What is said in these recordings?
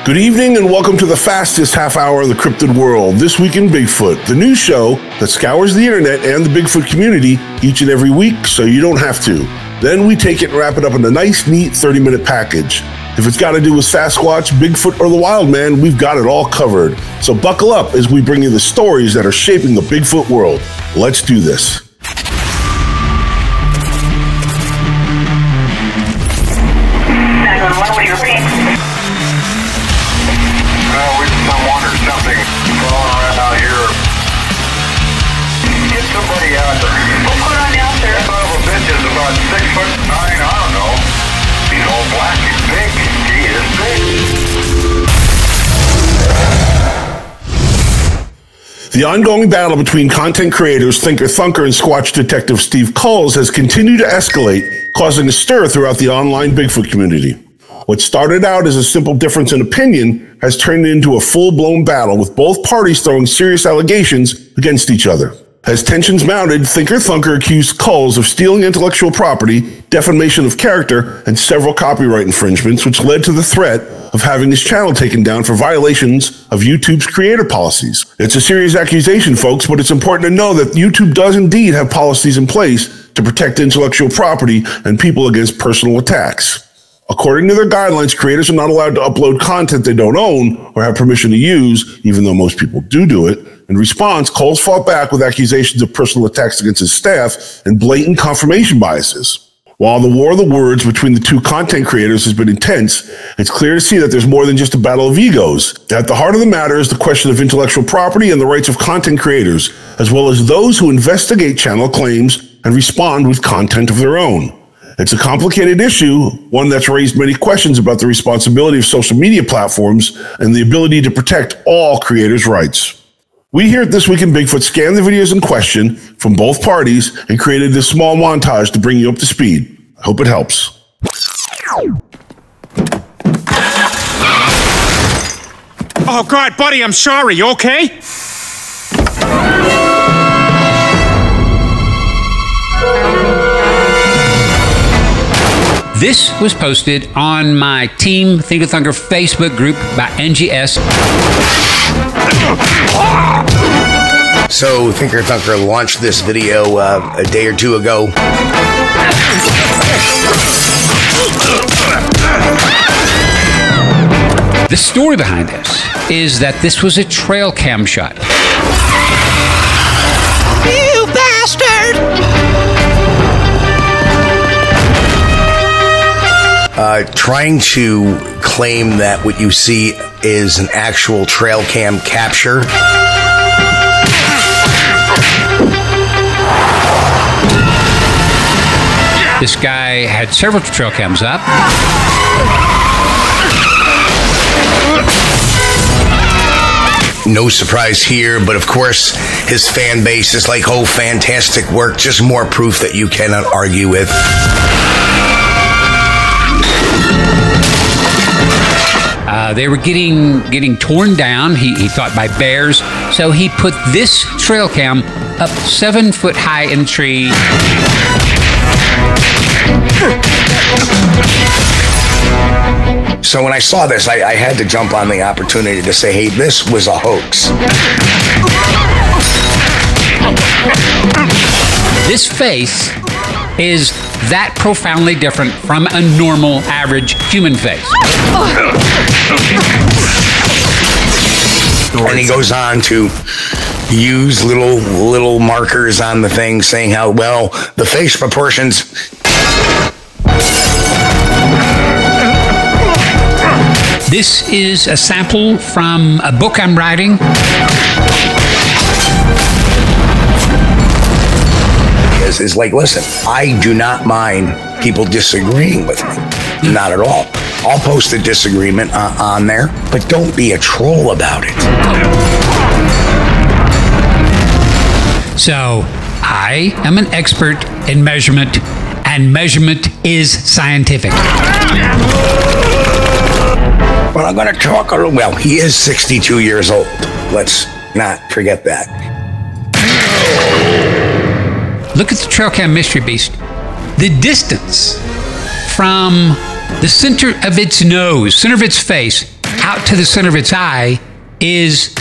Good evening and welcome to the fastest half hour of the cryptid world, This Week in Bigfoot, the news show that scours the internet and the Bigfoot community each and every week so you don't have to. Then we take it and wrap it up in a nice, neat 30-minute package. If it's got to do with Sasquatch, Bigfoot, or the Wildman, we've got it all covered. So buckle up as we bring you the stories that are shaping the Bigfoot world. Let's do this. The ongoing battle between content creators Thinkorthunker and Squatch detective Steve Kulls has continued to escalate, causing a stir throughout the online Bigfoot community. What started out as a simple difference in opinion has turned into a full-blown battle, with both parties throwing serious allegations against each other. As tensions mounted, Thinkorthunker accused Kulls of stealing intellectual property, defamation of character, and several copyright infringements, which led to the threat of having his channel taken down for violations of YouTube's creator policies. It's a serious accusation, folks, but it's important to know that YouTube does indeed have policies in place to protect intellectual property and people against personal attacks. According to their guidelines, creators are not allowed to upload content they don't own or have permission to use, even though most people do it. In response, Kulls fought back with accusations of personal attacks against his staff and blatant confirmation biases. While the war of the words between the two content creators has been intense, it's clear to see that there's more than just a battle of egos. At the heart of the matter is the question of intellectual property and the rights of content creators, as well as those who investigate channel claims and respond with content of their own. It's a complicated issue, one that's raised many questions about the responsibility of social media platforms and the ability to protect all creators' rights. We here at This Week in Bigfoot scanned the videos in question from both parties and created this small montage to bring you up to speed. I hope it helps. Oh God, buddy, I'm sorry. You okay? This was posted on my Team Thinkorthunker Facebook group by NGS. So Thinkorthunker launched this video a day or two ago. The story behind this is that this was a trail cam shot. You bastard! Trying to claim that what you see is an actual trail cam capture. This guy had several trail cams up. No surprise here, but of course, his fan base is like, oh, fantastic work, just more proof that you cannot argue with. They were getting torn down, he thought, by bears, so he put this trail cam up 7 foot high in a tree. So when I saw this, I had to jump on the opportunity to say, hey, this was a hoax. This face is that profoundly different from a normal, average human face. And he goes on to use little markers on the thing saying how, well, the face proportions. This is a sample from a book I'm writing. Is like, listen, I do not mind people disagreeing with me. Not at all. I'll post a disagreement on there, but don't be a troll about it. So, I am an expert in measurement, and measurement is scientific. But I'm going to talk a little, well, he is 62 years old. Let's not forget that. Look at the trail cam mystery beast. The distance from the center of its nose, center of its face, out to the center of its eye is...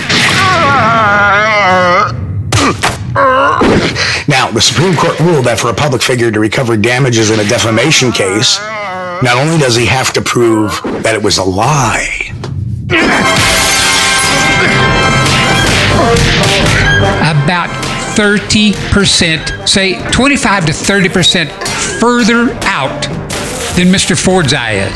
Now, the Supreme Court ruled that for a public figure to recover damages in a defamation case, not only does he have to prove that it was a lie, about 30%, say 25 to 30% further out than Mr. Ford's eye is.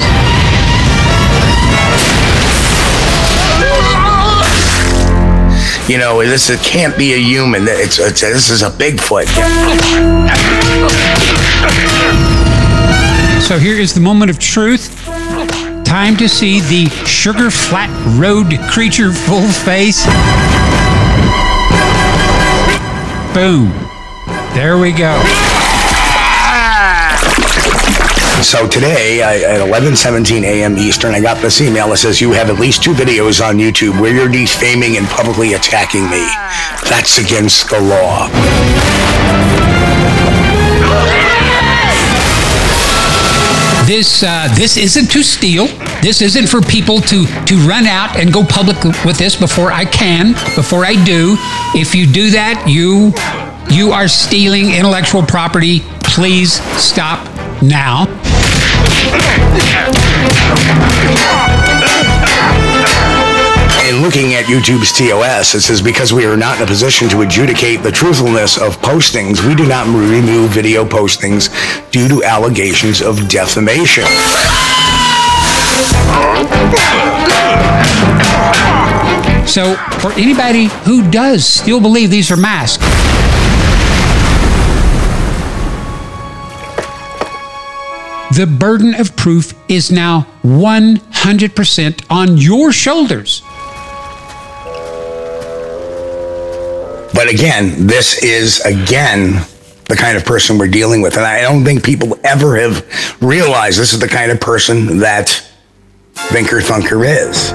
you know, this can't be a human. This is a Bigfoot. So here is the moment of truth. Time to see the Sugar Flat Road creature full face. Boom. There we go. So today at 11:17 a.m. Eastern, I got this email that says you have at least 2 videos on YouTube where you're defaming and publicly attacking me. That's against the law. This isn't to steal. This isn't for people to run out and go public with this before I do. If you do that, you are stealing intellectual property. Please stop now. In looking at YouTube's TOS, it says because we are not in a position to adjudicate the truthfulness of postings, we do not remove video postings due to allegations of defamation. So, for anybody who does still believe these are masks, the burden of proof is now 100% on your shoulders. But again, this is, the kind of person we're dealing with. And I don't think people ever have realized this is the kind of person that Thinkorthunker is.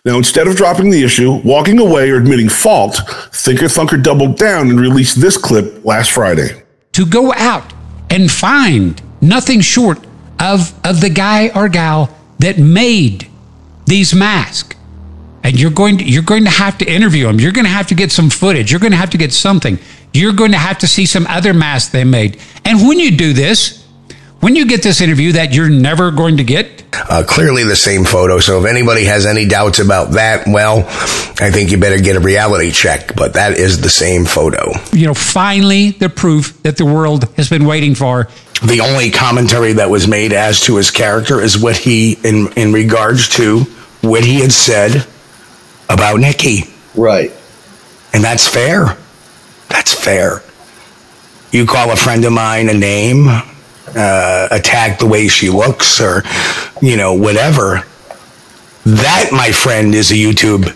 Now, instead of dropping the issue, walking away, or admitting fault, Thinkorthunker doubled down and released this clip last Friday. To go out and find nothing short of the guy or gal that made these masks. And you're going to have to interview them. You're going to have to get some footage. You're going to have to get something. You're going to have to see some other masks they made. And when you do this, when you get this interview that you're never going to get, clearly the same photo. So if anybody has any doubts about that, well, I think you better get a reality check. But that is the same photo. You know, finally, the proof that the world has been waiting for. The only commentary that was made as to his character is what he, in regards to what he had said about Nikki. Right. And that's fair. That's fair. You call a friend of mine a name, attack the way she looks, or, whatever. That, my friend, is a YouTube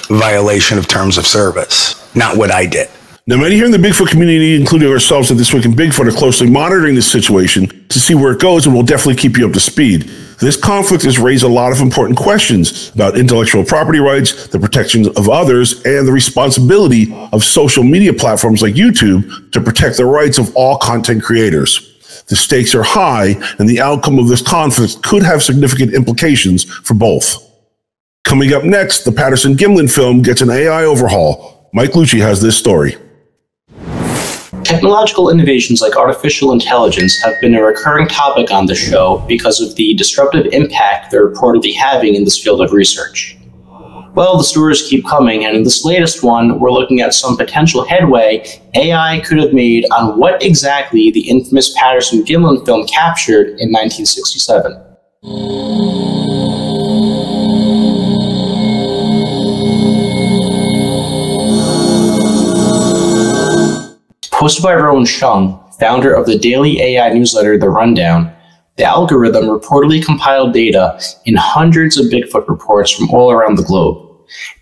violation of terms of service, not what I did. Now, many here in the Bigfoot community, including ourselves at This Week in Bigfoot, are closely monitoring this situation to see where it goes, and we'll definitely keep you up to speed. This conflict has raised a lot of important questions about intellectual property rights, the protection of others, and the responsibility of social media platforms like YouTube to protect the rights of all content creators. The stakes are high, and the outcome of this conflict could have significant implications for both. Coming up next, the Patterson-Gimlin film gets an AI overhaul. Mike Luci has this story. Technological innovations like artificial intelligence have been a recurring topic on the show because of the disruptive impact they're reportedly having in this field of research. Well, the stories keep coming, and in this latest one, we're looking at some potential headway AI could have made on what exactly the infamous Patterson-Gimlin film captured in 1967. Posted by Rowan Shung, founder of the daily AI newsletter The Rundown, the algorithm reportedly compiled data in hundreds of Bigfoot reports from all around the globe.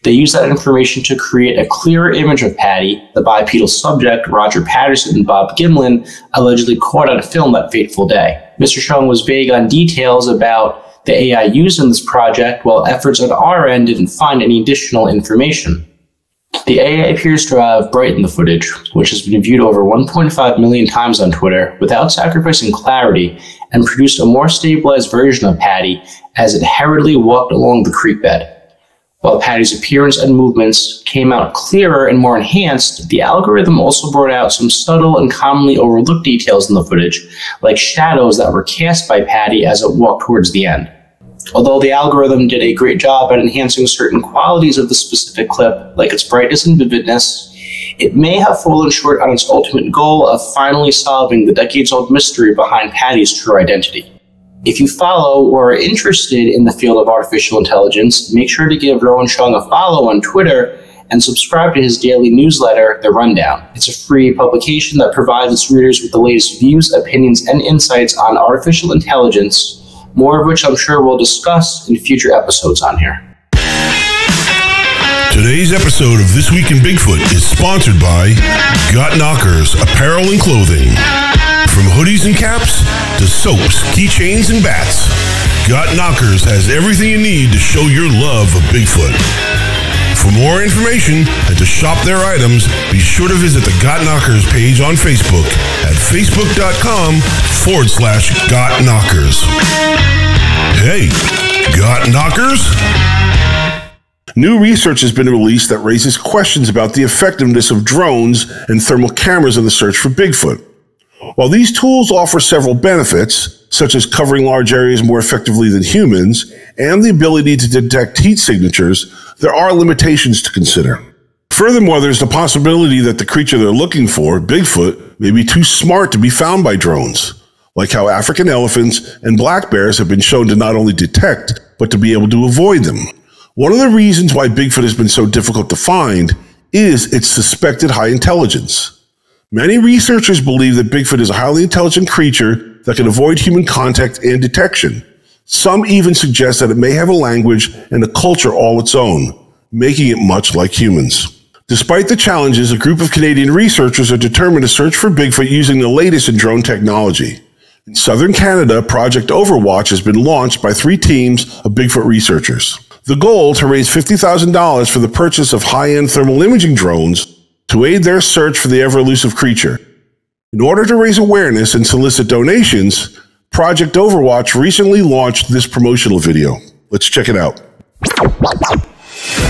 They used that information to create a clearer image of Patty, the bipedal subject Roger Patterson and Bob Gimlin allegedly caught on film that fateful day. Mr. Shung was vague on details about the AI used in this project, while efforts on our end didn't find any additional information. The AI appears to have brightened the footage, which has been viewed over 1.5 million times on Twitter without sacrificing clarity, and produced a more stabilized version of Patty as it hurriedly walked along the creek bed. While Patty's appearance and movements came out clearer and more enhanced, the algorithm also brought out some subtle and commonly overlooked details in the footage, like shadows that were cast by Patty as it walked towards the end. Although the algorithm did a great job at enhancing certain qualities of the specific clip, like its brightness and vividness, it may have fallen short on its ultimate goal of finally solving the decades-old mystery behind Patty's true identity. If you follow or are interested in the field of artificial intelligence, make sure to give Rowan Chung a follow on Twitter and subscribe to his daily newsletter, The Rundown. It's a free publication that provides its readers with the latest views, opinions, and insights on artificial intelligence, more of which I'm sure we'll discuss in future episodes on here. Today's episode of This Week in Bigfoot is sponsored by Got Knockers Apparel and Clothing. From hoodies and caps to soaps, keychains, and bats, Got Knockers has everything you need to show your love of Bigfoot. For more information and to shop their items, be sure to visit the Got Knockers page on Facebook at facebook.com/Got Knockers. Hey, Got Knockers? New research has been released that raises questions about the effectiveness of drones and thermal cameras in the search for Bigfoot. While these tools offer several benefits, such as covering large areas more effectively than humans and the ability to detect heat signatures, there are limitations to consider. Furthermore, there's the possibility that the creature they're looking for, Bigfoot, may be too smart to be found by drones, like how African elephants and black bears have been shown to not only detect, but to be able to avoid them. One of the reasons why Bigfoot has been so difficult to find is its suspected high intelligence. Many researchers believe that Bigfoot is a highly intelligent creature that can avoid human contact and detection. Some even suggest that it may have a language and a culture all its own, making it much like humans. Despite the challenges, a group of Canadian researchers are determined to search for Bigfoot using the latest in drone technology. In southern Canada, Project OverWatch has been launched by 3 teams of Bigfoot researchers. The goal to raise $50,000 for the purchase of high-end thermal imaging drones to aid their search for the ever-elusive creature. In order to raise awareness and solicit donations, Project OverWatch recently launched this promotional video. Let's check it out.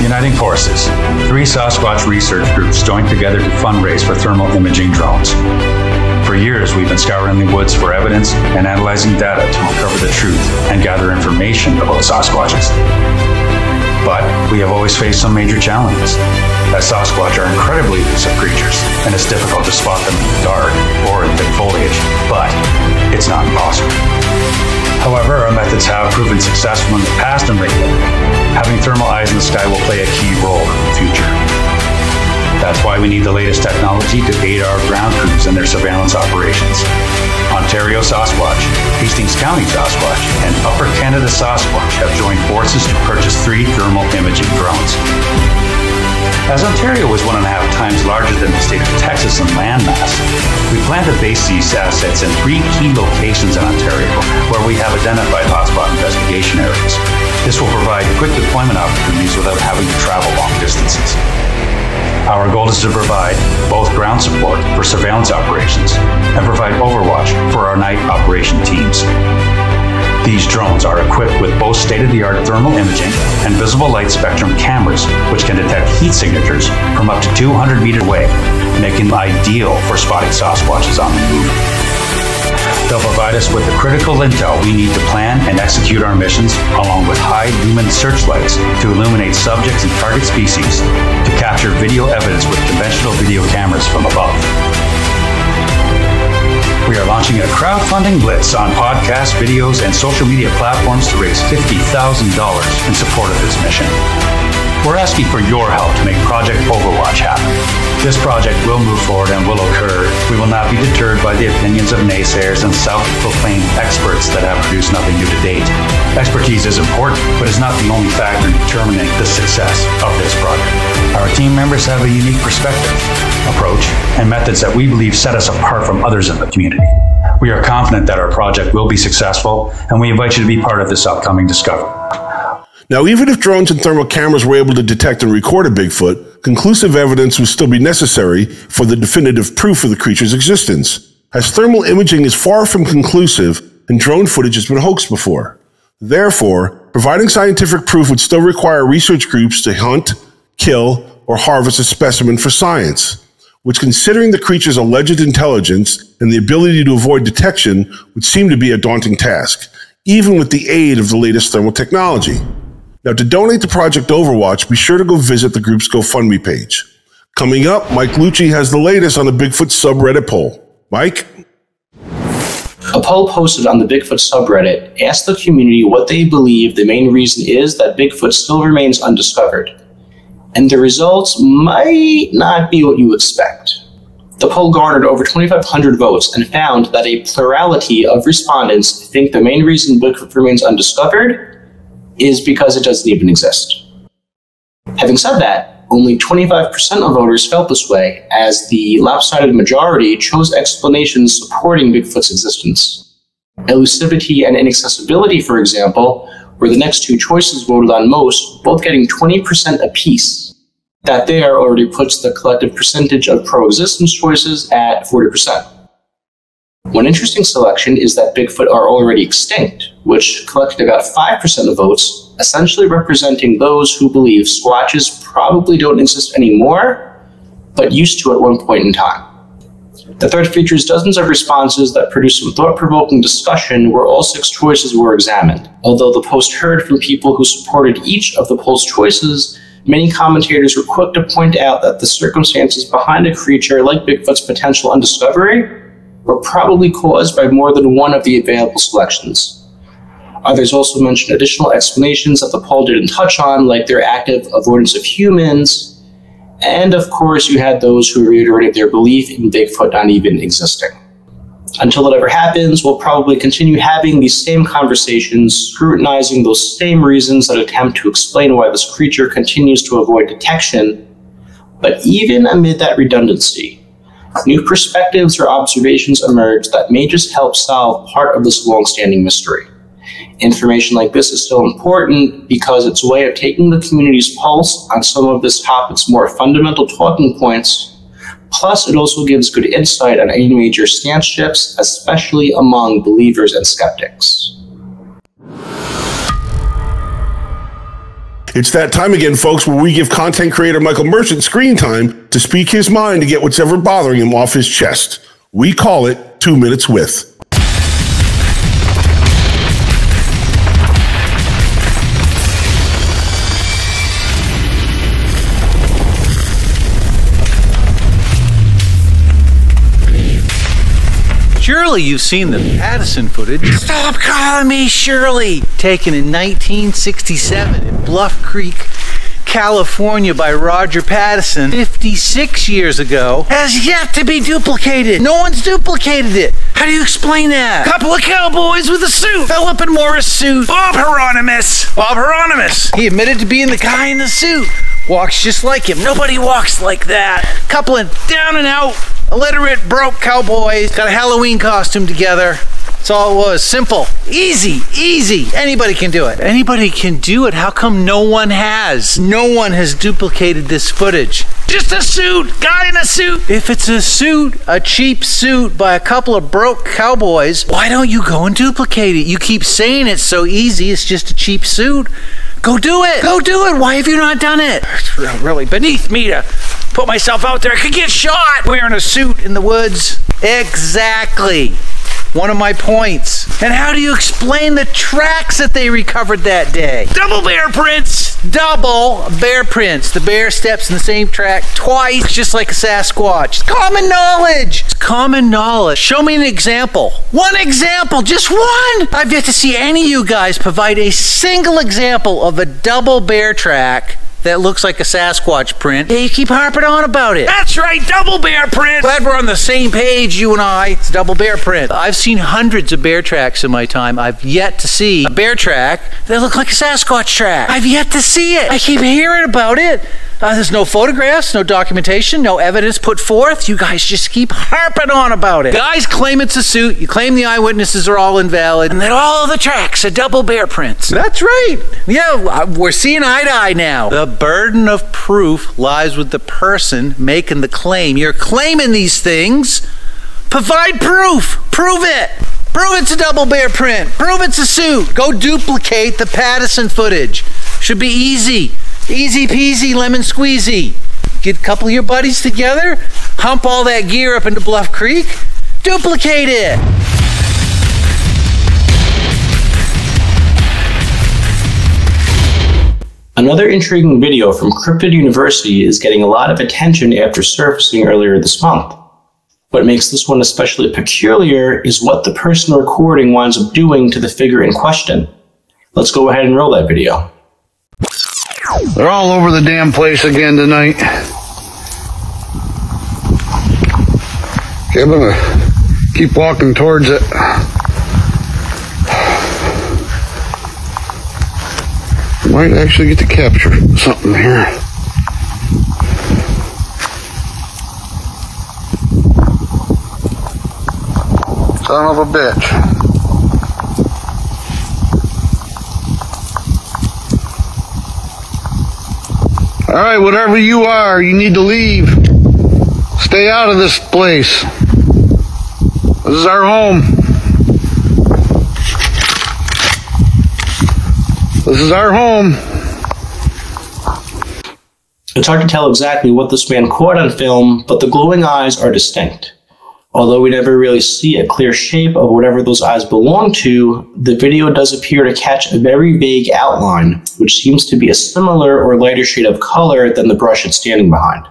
Uniting forces, 3 Sasquatch research groups joined together to fundraise for thermal imaging drones. For years, we've been scouring the woods for evidence and analyzing data to uncover the truth and gather information about Sasquatches. But we have always faced some major challenges, as Sasquatch are incredibly elusive creatures, and it's difficult to spot them in the dark or in thick foliage, but it's not impossible. However, our methods have proven successful in the past and lately. Having thermal eyes in the sky will play a key role in the future. That's why we need the latest technology to aid our ground crews in their surveillance operations. Ontario Sasquatch, Hastings County Sasquatch, and Upper Canada Sasquatch have joined forces to purchase 3 thermal imaging drones. As Ontario is 1.5 times larger than the state of Texas in landmass, we plan to base these assets in 3 key locations in Ontario where we have identified hotspot investigation areas. This will provide quick deployment opportunities without having to travel long distances. Our goal is to provide both ground support for surveillance operations and provide overwatch for our night operation teams. These drones are equipped with both state-of-the-art thermal imaging and visible light spectrum cameras, which can detect heat signatures from up to 200 meters away, making them ideal for spotting Sasquatches on the move. They'll provide us with the critical intel we need to plan and execute our missions, along with high-lumen searchlights to illuminate subjects and target species, to capture video evidence with conventional video cameras from above. We are launching a crowdfunding blitz on podcasts, videos, and social media platforms to raise $50,000 in support of this mission. We're asking for your help to make Project Overwatch happen. This project will move forward and will occur. We will not be deterred by the opinions of naysayers and self-proclaimed experts that have produced nothing new to date. Expertise is important, but is not the only factor in determining the success of this project. Our team members have a unique perspective, approach, and methods that we believe set us apart from others in the community. We are confident that our project will be successful, and we invite you to be part of this upcoming discovery. Now, even if drones and thermal cameras were able to detect and record a Bigfoot, conclusive evidence would still be necessary for the definitive proof of the creature's existence, as thermal imaging is far from conclusive and drone footage has been hoaxed before. Therefore, providing scientific proof would still require research groups to hunt, kill, or harvest a specimen for science, which, considering the creature's alleged intelligence and the ability to avoid detection, would seem to be a daunting task, even with the aid of the latest thermal technology. Now, to donate to Project OverWatch, be sure to go visit the group's GoFundMe page. Coming up, Mike Luci has the latest on the Bigfoot subreddit poll. Mike? A poll posted on the Bigfoot subreddit asked the community what they believe the main reason is that Bigfoot still remains undiscovered. And the results might not be what you expect. The poll garnered over 2,500 votes and found that a plurality of respondents think the main reason Bigfoot remains undiscovered is because it doesn't even exist. Having said that, only 25% of voters felt this way, as the lopsided majority chose explanations supporting Bigfoot's existence. Elusivity and inaccessibility, for example, were the next two choices voted on most, both getting 20% apiece. That there already puts the collective percentage of pro-existence choices at 40%. One interesting selection is that Bigfoot are already extinct, which collected about 5% of votes, essentially representing those who believe Squatches probably don't exist anymore, but used to at one point in time. The thread features dozens of responses that produce some thought-provoking discussion where all 6 choices were examined. Although the post heard from people who supported each of the poll's choices, many commentators were quick to point out that the circumstances behind a creature like Bigfoot's potential undiscovery were probably caused by more than one of the available selections. Others also mentioned additional explanations that the poll didn't touch on, like their active avoidance of humans, and of course you had those who reiterated their belief in Bigfoot not even existing. Until it ever happens, we'll probably continue having these same conversations, scrutinizing those same reasons that attempt to explain why this creature continues to avoid detection. But even amid that redundancy, new perspectives or observations emerge that may just help solve part of this long-standing mystery. Information like this is still important because it's a way of taking the community's pulse on some of this topic's more fundamental talking points. Plus, it also gives good insight on any major stance shifts, especially among believers and skeptics. It's that time again, folks, where we give content creator Michael Merchant screen time to speak his mind to get what's ever bothering him off his chest. We call it 2 Minutes With. Surely you've seen the Patterson footage. Stop calling me Shirley! Taken in 1967 in Bluff Creek, California by Roger Patterson 56 years ago, has yet to be duplicated. No one's duplicated it. How do you explain that? Couple of cowboys with a suit. Philip and Morris suit. Bob Hieronymus. He admitted to being the guy in the suit. Walks just like him. Nobody walks like that. Couple of down and out, illiterate, broke cowboys. Got a Halloween costume together. That's all it was. Simple. Easy. Anybody can do it. Anybody can do it. How come no one has? No one has duplicated this footage. Just a suit. Guy in a suit. If it's a suit, a cheap suit by a couple of broke cowboys, why don't you go and duplicate it? You keep saying it's so easy. It's just a cheap suit. Go do it. Go do it. Why have you not done it? It's really beneath me to put myself out there. I could get shot wearing a suit in the woods. Exactly. One of my points. And how do you explain the tracks that they recovered that day? Double bear prints. Double bear prints. The bear steps in the same track twice, just like a Sasquatch. It's common knowledge. It's common knowledge. Show me an example. One example, just one. I've yet to see any of you guys provide a single example of a double bear track that looks like a Sasquatch print. Yeah, you keep harping on about it. That's right, double bear print. Glad we're on the same page, you and I. It's double bear print. I've seen hundreds of bear tracks in my time. I've yet to see a bear track that looks like a Sasquatch track. I've yet to see it. I keep hearing about it. There's no photographs, no documentation, no evidence put forth. You guys just keep harping on about it. Guys claim it's a suit. You claim the eyewitnesses are all invalid, and that all the tracks are double bear prints. That's right. Yeah, we're seeing eye to eye now. The burden of proof lies with the person making the claim. You're claiming these things. Provide proof. Prove it. Prove it's a double bear print. Prove it's a suit. Go duplicate the Patterson footage. Should be easy. Easy peasy, lemon squeezy. Get a couple of your buddies together, hump all that gear up into Bluff Creek, duplicate it. Another intriguing video from Cryptid University is getting a lot of attention after surfacing earlier this month. What makes this one especially peculiar is what the person recording winds up doing to the figure in question. Let's go ahead and roll that video. They're all over the damn place again tonight. Okay, I'm gonna keep walking towards it. Might actually get to capture something here. Son of a bitch. All right, whatever you are, you need to leave. Stay out of this place. This is our home. This is our home. It's hard to tell exactly what this man caught on film, but the glowing eyes are distinct. Although we never really see a clear shape of whatever those eyes belong to, the video does appear to catch a very vague outline, which seems to be a similar or lighter shade of color than the brush it's standing behind.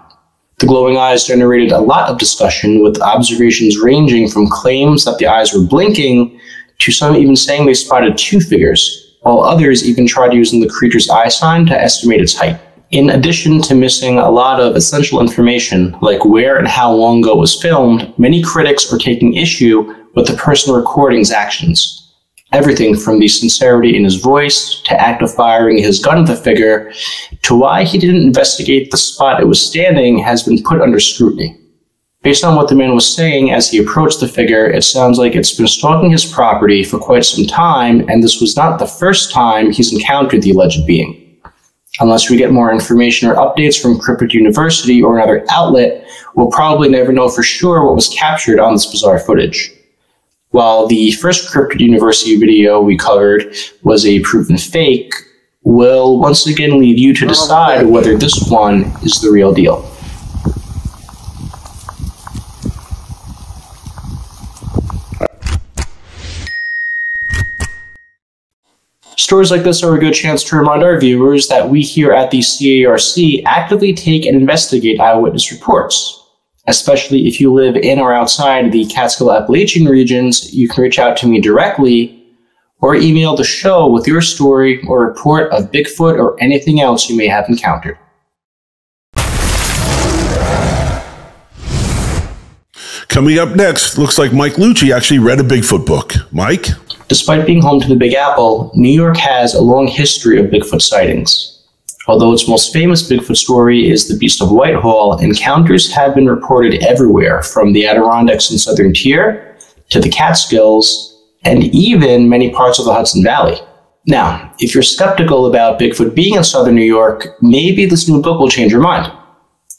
The glowing eyes generated a lot of discussion, with observations ranging from claims that the eyes were blinking to some even saying they spotted two figures, while others even tried using the creature's eye sign to estimate its height. In addition to missing a lot of essential information, like where and how long ago it was filmed, many critics are taking issue with the person recording's actions. Everything from the sincerity in his voice, to active firing his gun at the figure, to why he didn't investigate the spot it was standing has been put under scrutiny. Based on what the man was saying as he approached the figure, it sounds like it's been stalking his property for quite some time, and this was not the first time he's encountered the alleged being. Unless we get more information or updates from Cryptid University or another outlet, we'll probably never know for sure what was captured on this bizarre footage. While the first Cryptid University video we covered was a proven fake, we'll once again leave you to decide whether this one is the real deal. Stories like this are a good chance to remind our viewers that we here at the CARC actively take and investigate eyewitness reports. Especially if you live in or outside the Catskill Appalachian regions, you can reach out to me directly or email the show with your story or report of Bigfoot or anything else you may have encountered. Coming up next, looks like Mike Luci actually read a Bigfoot book. Mike? Despite being home to the Big Apple, New York has a long history of Bigfoot sightings. Although its most famous Bigfoot story is the Beast of Whitehall, encounters have been reported everywhere, from the Adirondacks and Southern Tier to the Catskills, and even many parts of the Hudson Valley. Now, if you're skeptical about Bigfoot being in Southern New York, maybe this new book will change your mind.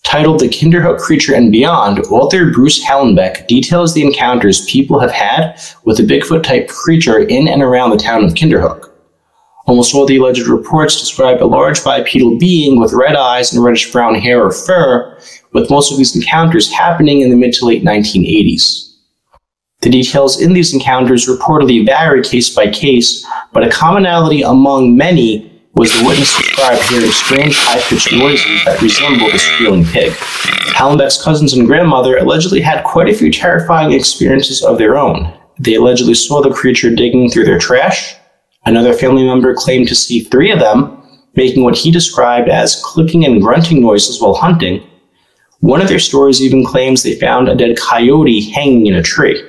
Titled The Kinderhook Creature and Beyond, author Bruce Hallenbeck details the encounters people have had with a Bigfoot-type creature in and around the town of Kinderhook. Almost all the alleged reports describe a large bipedal being with red eyes and reddish-brown hair or fur, with most of these encounters happening in the mid to late 1980s. The details in these encounters reportedly vary case by case, but a commonality among many was the witness described hearing strange high-pitched noises that resembled a squealing pig. Hallenbeck's cousins and grandmother allegedly had quite a few terrifying experiences of their own. They allegedly saw the creature digging through their trash. Another family member claimed to see 3 of them, making what he described as clicking and grunting noises while hunting. One of their stories even claims they found a dead coyote hanging in a tree.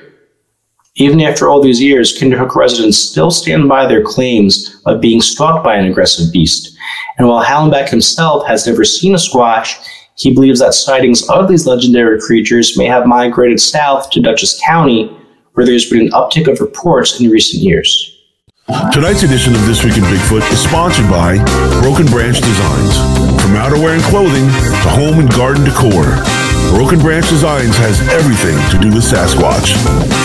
Even after all these years, Kinderhook residents still stand by their claims of being stalked by an aggressive beast, And while Hallenbeck himself has never seen a Squatch, he believes that sightings of these legendary creatures may have migrated south to Dutchess County, where there's been an uptick of reports in recent years. Tonight's edition of This Week in Bigfoot is sponsored by Broken Branch Designs. From outerwear and clothing to home and garden decor, Broken Branch Designs has everything to do with Sasquatch.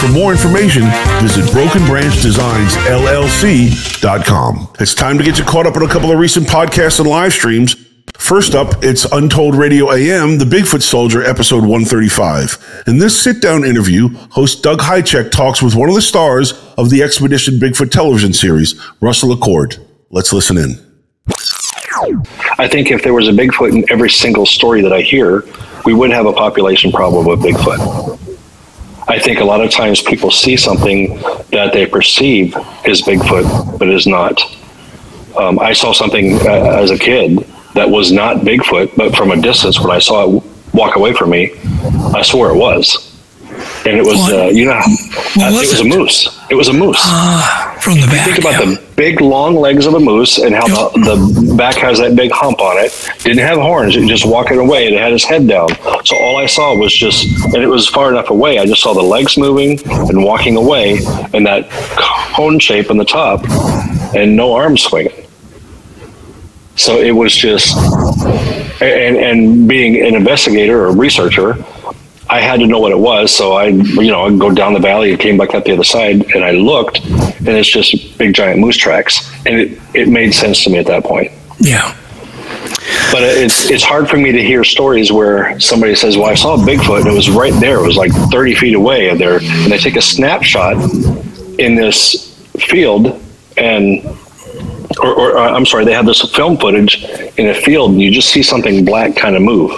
For more information, visit brokenbranchdesignsllc.com. It's time to get you caught up on a couple of recent podcasts and live streams. First up, it's Untold Radio AM, The Bigfoot Soldier, episode 135. In this sit-down interview, host Doug Hychek talks with one of the stars of the Expedition Bigfoot television series, Russell Accord. Let's listen in. I think if there was a Bigfoot in every single story that I hear, we would have a population problem with Bigfoot. I think a lot of times people see something that they perceive is Bigfoot, but is not. I saw something as a kid that was not Bigfoot, but from a distance, when I saw it walk away from me, I swore it was. And it was, it was a moose. It was a moose. From the back. Think about the big, long legs of a moose and how the back has that big hump on it. Didn't have horns. It just walking away. It had his head down. So all I saw was just, and it was far enough away, I just saw the legs moving and walking away and that cone shape on the top and no arms swinging. So it was just, and being an investigator or researcher, I had to know what it was. So I'd go down the valley and came back up the other side and I looked and it's just big giant moose tracks. And it made sense to me at that point. Yeah. But it's hard for me to hear stories where somebody says, well, I saw a Bigfoot and it was right there. It was like 30 feet away and they take a snapshot in this field and I'm sorry, they have this film footage in a field and you just see something black kind of move.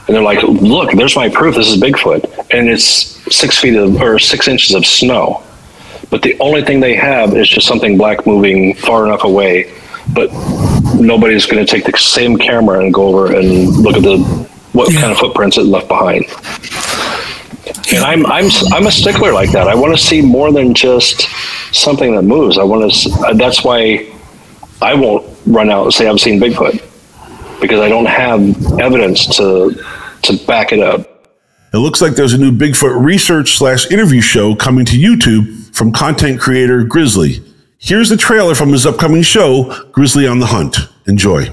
And they're like, look, there's my proof this is Bigfoot. And it's 6 inches of snow. But the only thing they have is just something black moving far enough away. But nobody's going to take the same camera and go over and look at what kind of footprints it left behind. And I'm a stickler like that. I want to see more than just something that moves. That's why I won't run out and say I've seen Bigfoot, because I don't have evidence to back it up. It looks like there's a new Bigfoot research/interview show coming to YouTube from content creator Grizzly. Here's the trailer from his upcoming show, Grizzly on the Hunt. Enjoy.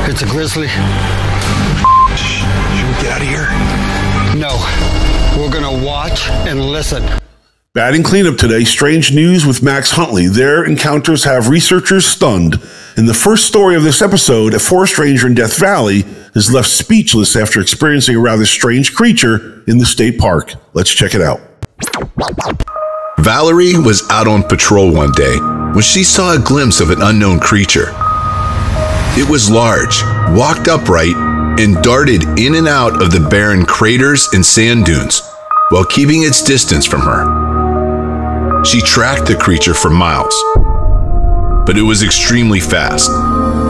It's a grizzly. Should we get out of here? No. We're gonna watch and listen. Batting cleanup today, strange news with Max Huntley. Their encounters have researchers stunned. In the first story of this episode, a forest ranger in Death Valley is left speechless after experiencing a rather strange creature in the state park. Let's check it out. Valerie was out on patrol one day when she saw a glimpse of an unknown creature. It was large, walked upright, and darted in and out of the barren craters and sand dunes while keeping its distance from her. She tracked the creature for miles, but it was extremely fast,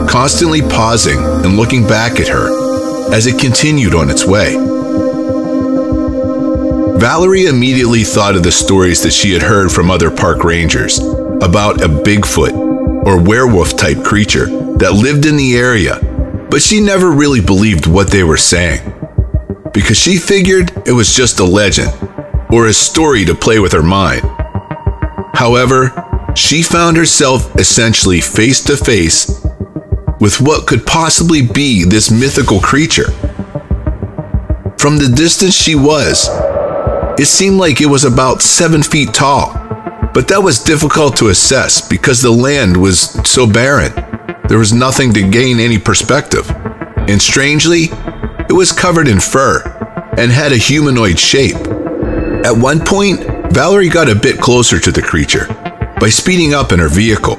constantly pausing and looking back at her as it continued on its way. Valerie immediately thought of the stories that she had heard from other park rangers about a Bigfoot or werewolf-type creature that lived in the area, but she never really believed what they were saying, because she figured it was just a legend or a story to play with her mind. However, she found herself essentially face to face with what could possibly be this mythical creature. From the distance she was, it seemed like it was about 7 feet tall, But that was difficult to assess because the land was so barren. There was nothing to gain any perspective. And strangely, it was covered in fur and had a humanoid shape. At one point, Valerie got a bit closer to the creature by speeding up in her vehicle.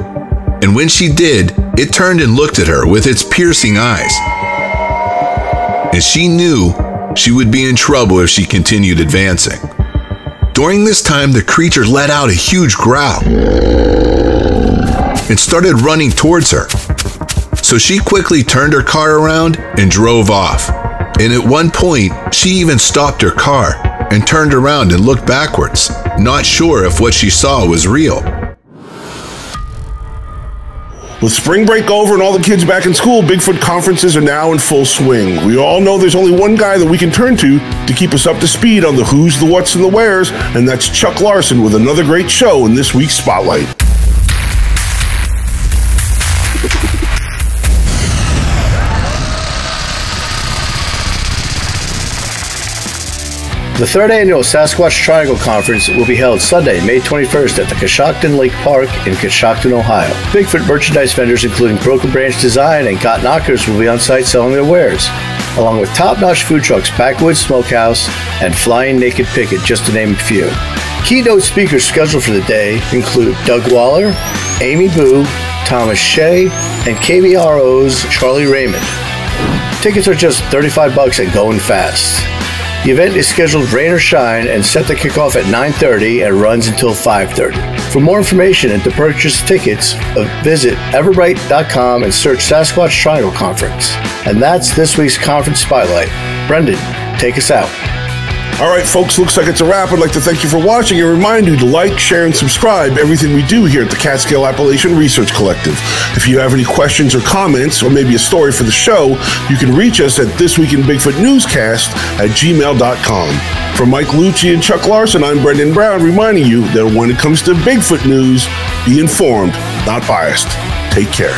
And when she did, it turned and looked at her with its piercing eyes. And she knew she would be in trouble if she continued advancing. During this time, the creature let out a huge growl and started running towards her. So she quickly turned her car around and drove off. And at one point, she even stopped her car and turned around and looked backwards, not sure if what she saw was real. With spring break over and all the kids back in school, Bigfoot conferences are now in full swing. We all know there's only one guy that we can turn to keep us up to speed on the who's, the what's, and the where's, and that's Chuck Larson with another great show in this week's Spotlight. The third annual Sasquatch Triangle Conference will be held Sunday, May 21st at the Coshocton Lake Park in Coshocton, Ohio. Bigfoot merchandise vendors including Broken Branch Design and Got Knockers will be on site selling their wares, along with top-notch food trucks Backwoods Smokehouse and Flying Naked Picket, just to name a few. Keynote speakers scheduled for the day include Doug Waller, Amy Boo, Thomas Shea, and KBRO's Charlie Raymond. Tickets are just $35 and going fast. The event is scheduled rain or shine and set to kick off at 9:30 and runs until 5:30. For more information and to purchase tickets, visit Everbright.com and search Sasquatch Triangle Conference. And that's this week's Conference Spotlight. Brendon, take us out. All right, folks, looks like it's a wrap. I'd like to thank you for watching and remind you to like, share, and subscribe everything we do here at the Catskill Appalachian Research Collective. If you have any questions or comments, or maybe a story for the show, you can reach us at thisweekinbigfootnewscast@gmail.com. For Mike Luci and Chuck Larson, I'm Brendon Brown, reminding you that when it comes to Bigfoot news, be informed, not biased. Take care.